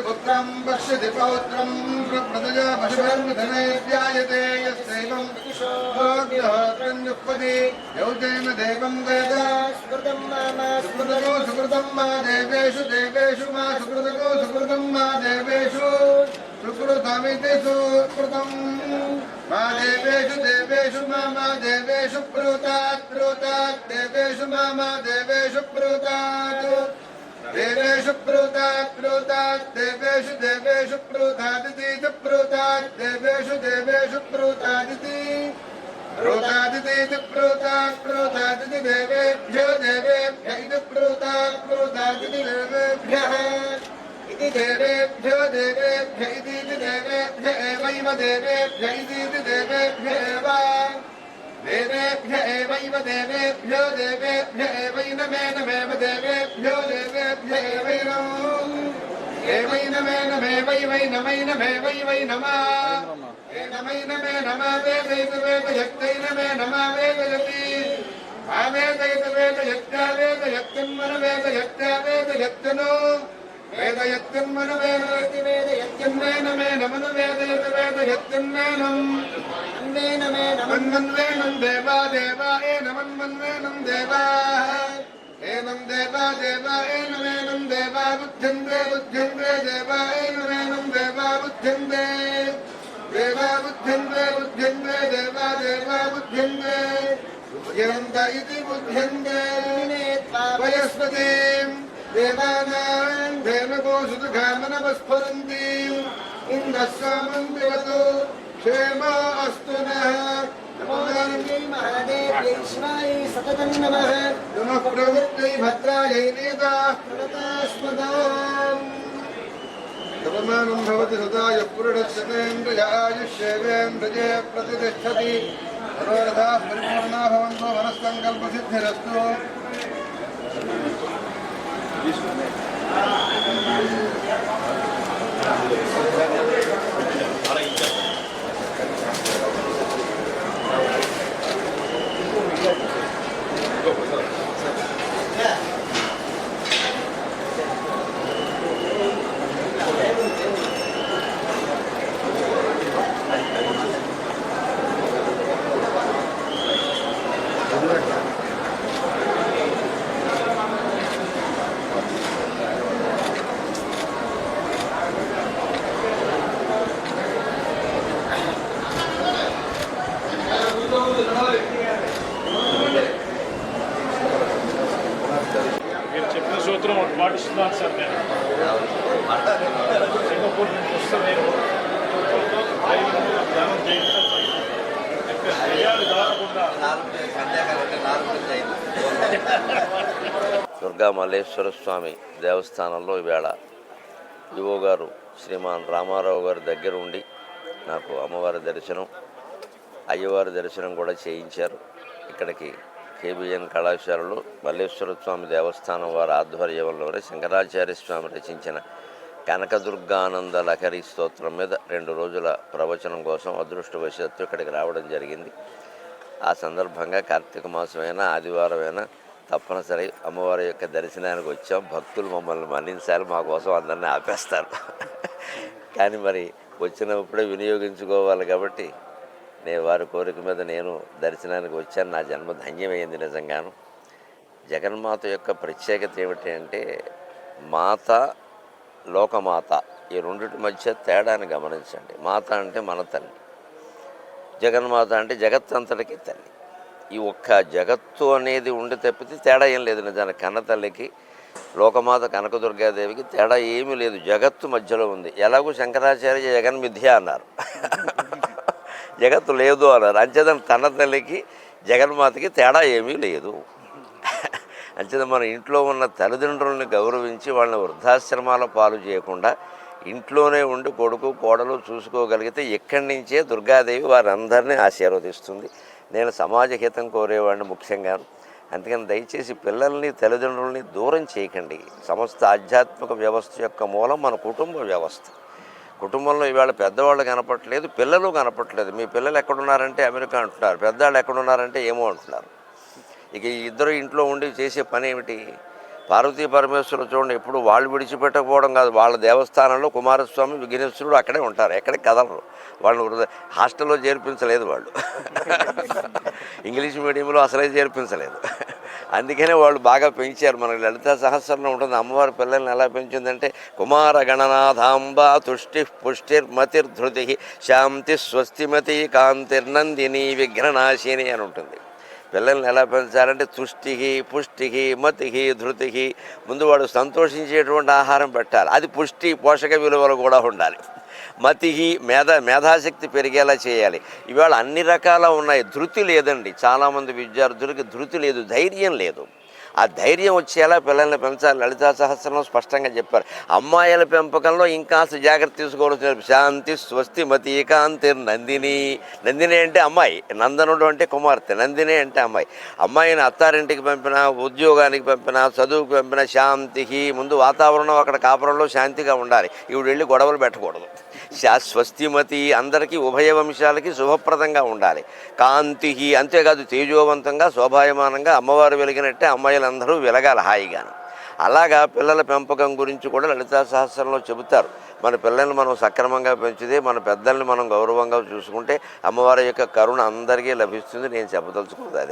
पुत्रं पश्यति पौत्रं प्रप्रदया पशुधने ध्यायते यस्यैवं युक्पति यौतेन देवं वेद स्मृतं स्मृतको सुकृतं मा देवेषु देवेषु मा सुकृतको सुकृतं मा देवेषु सुकृतमिति सुकृतं मा देवेषु देवेषु मा देवेषु प्रोतात् प्रोतात् देवेषु मा देवेषु प्रोतात् देवेषु प्रोतात् प्रोतात् देवेषु देवेषु प्रोतादिति प्रोतात् देवेषु देवेषु प्रोतादिति प्रोतादिति प्रोतात् प्रोतादिति देवेभ्यो देवेभ्य इति प्रोतात् प्रोतादिति देवेभ्यः इति देवेभ्यो देवेभ्य इति देवेभ्य एवैव देवेभ्य इति देवेभ्य एव देवेभ्य एवैव देवेभ्यो देवेभ्य एवैनमेनमेव देवेभ्यो देवेभ्य एवैनमेनमेवैवैनमैनमेवैवै नमः एनमैनमे नमः वेदयित वेदयक्तैनमे नमः वेदयति आवेदयित वेदयक्त्या वेदयक्तिन्मन वेदयक्त्या वेदयक्तनो वेदयक्तिन्मन वेदयति वेदयक्तिन्मेनमे नमनु वेदयति वेदयक्तिन्मेनम् मन्वेनं देवा देवा एनमन्वेनं देवा एनं देवा देवा एनमेनं देवा बुद्ध्यन्ते बुद्ध्यन्ते देवा एनमेनं देवा बुद्ध्यन्ते देवा बुद्ध्यन्ते बुद्ध्यन्ते देवा देवा बुद्ध्यन्ते बुद्ध्यन्त इति बुद्ध्यन्ते वयस्पतिं देवानां धेनुको सुदुघामनवस्फुरन्तीं इन्द्रः सोमं पिबतु क्षेम अस्तु नः महादेव्यै शिवाय सततं नमः नमः प्रवृत्यै भद्रायै वेदाः प्रणतास्मदाम् सर्वमानं भवति सदाय पुरुषस्यतेन्द्रिय आयुष्येवेन्द्रिये प्रतिष्ठति सर्वरथाः परिपूर्णाः भवन्तु मनस्सङ्कल्पसिद्धिरस्तु వస్తున్నాను సార్ నేను సింగపూర్ నుంచి వస్తే నేను ధ్యానం చేయించాలి చేయాలి కాకుండా దుర్గా మల్లేశ్వర స్వామి దేవస్థానంలో ఈవేళ ఈవో గారు శ్రీమాన్ రామారావు గారి దగ్గర ఉండి నాకు అమ్మవారి దర్శనం అయ్యవారి దర్శనం కూడా చేయించారు. ఇక్కడికి కేబిఎన్ కళాశాలలో మల్లేశ్వర స్వామి దేవస్థానం వారి ఆధ్వర్యంలోనే శంకరాచార్య స్వామి రచించిన కనకదుర్గానంద లహరి స్తోత్రం మీద 2 రోజుల ప్రవచనం కోసం అదృష్టవశాత్తు ఇక్కడికి రావడం జరిగింది. ఆ సందర్భంగా కార్తీక మాసమైనా ఆదివారమైనా తప్పనిసరి అమ్మవారి యొక్క దర్శనానికి వచ్చాం. భక్తులు మమ్మల్ని మన్నించాలి, మా కోసం అందరినీ ఆపేస్తారు. కానీ మరి వచ్చినప్పుడే వినియోగించుకోవాలి కాబట్టి నేను వారి కోరిక మీద నేను దర్శనానికి వచ్చాను. నా జన్మ ధన్యమైంది నిజంగాను. జగన్మాత యొక్క ప్రత్యేకత ఏమిటి అంటే మాత, లోకమాత ఈ రెండిటి మధ్య తేడాన్ని గమనించండి. మాత అంటే మన తల్లి, జగన్మాత అంటే జగత్తంతటికి తల్లి. ఈ ఒక్క జగత్తు అనేది ఉండి తప్పితే తేడా ఏం లేదు. నిజానికి కన్న తల్లికి లోకమాత కనకదుర్గాదేవికి తేడా ఏమీ లేదు, జగత్తు మధ్యలో ఉంది. ఎలాగో శంకరాచార్య జగన్ మిథ్య అన్నారు, జగత్తు లేదు అన్నారు. అంచేతన తన తల్లికి జగన్మాతకి తేడా ఏమీ లేదు. అంచేత మన ఇంట్లో ఉన్న తల్లిదండ్రులను గౌరవించి వాళ్ళని వృద్ధాశ్రమాల పాలు చేయకుండా ఇంట్లోనే ఉండి కొడుకు కోడలు చూసుకోగలిగితే ఇక్కడి నుంచే దుర్గాదేవి వారందరినీ ఆశీర్వదిస్తుంది. నేను సమాజ హితం కోరేవాడిని ముఖ్యంగాను. అందుకని దయచేసి పిల్లల్ని తల్లిదండ్రులని దూరం చేయకండి. సమస్త ఆధ్యాత్మిక వ్యవస్థ యొక్క మూలం మన కుటుంబ వ్యవస్థ. కుటుంబంలో ఇవాళ పెద్దవాళ్ళు కనపట్లేదు, పిల్లలు కనపట్లేదు. మీ పిల్లలు ఎక్కడున్నారంటే అమెరికా అంటున్నారు, పెద్దవాళ్ళు ఎక్కడున్నారంటే ఏమో అంటున్నారు. ఇక ఈ ఇద్దరు ఇంట్లో ఉండి చేసే పని ఏమిటి? పార్వతీ పరమేశ్వరులు చూడండి, ఎప్పుడు వాళ్ళు విడిచిపెట్టకపోవడం కాదు, వాళ్ళ దేవస్థానంలో కుమారస్వామి విఘ్నేశ్వరుడు అక్కడే ఉంటారు, ఎక్కడికి కదలరు. వాళ్ళని హాస్టల్లో చేర్పించలేదు, వాళ్ళు ఇంగ్లీష్ మీడియంలో అసలే చేర్పించలేదు. అందుకనే వాళ్ళు బాగా పెంచారు. మనకి లలితా సహస్రంలో ఉంటుంది అమ్మవారి పిల్లల్ని ఎలా పెంచిందంటే కుమార గణనాథాంబ తుష్టి పుష్టిర్మతిర్ధృతి శాంతి స్వస్తిమతి కాంతిర్నందిని విఘ్ననాశిని అని ఉంటుంది. పిల్లల్ని ఎలా పెంచాలంటే తుష్టికి పుష్టికి మతికి ధృతికి ముందు వాడు సంతోషించేటువంటి ఆహారం పెట్టాలి, అది పుష్టి పోషక విలువలు కూడా ఉండాలి. మతికి మేధాశక్తి పెరిగేలా చేయాలి. ఇవాళ అన్ని రకాల ఉన్నాయి, ధృతి లేదండి. చాలామంది విద్యార్థులకి ధృతి లేదు, ధైర్యం లేదు. ఆ ధైర్యం వచ్చేలా పిల్లల్ని పెంచాలి. లలితా సహస్రంలో స్పష్టంగా చెప్పారు. అమ్మాయిల పెంపకంలో ఇంకాస్త జాగ్రత్త తీసుకోవాల్సిన శాంతి స్వస్తి మతి కాంతిర్ నందిని. నందిని అంటే అమ్మాయి, నందనుడు అంటే కుమార్తె, నందిని అంటే అమ్మాయి. అమ్మాయిని అత్తారింటికి పంపినా, ఉద్యోగానికి పంపినా, చదువుకు పంపినా శాంతికి ముందు వాతావరణం అక్కడ కాపురంలో శాంతిగా ఉండాలి. ఇవి వెళ్ళి గొడవలు పెట్టకూడదు. స్వస్తిమతి అందరికీ ఉభయ వంశాలకి శుభప్రదంగా ఉండాలి. కాంతికి అంతేకాదు తేజోవంతంగా శోభాయమానంగా అమ్మవారు వెలిగినట్టే అమ్మాయిలందరూ వెలగాలి హాయిగాను. అలాగా పిల్లల పెంపకం గురించి కూడా లలితా సహస్రంలో చెబుతారు. మన పిల్లల్ని మనం సక్రమంగా పెంచితే, మన పెద్దల్ని మనం గౌరవంగా చూసుకుంటే అమ్మవారి యొక్క కరుణ అందరికీ లభిస్తుంది. నేను చెప్పదలుచుకున్నది అది.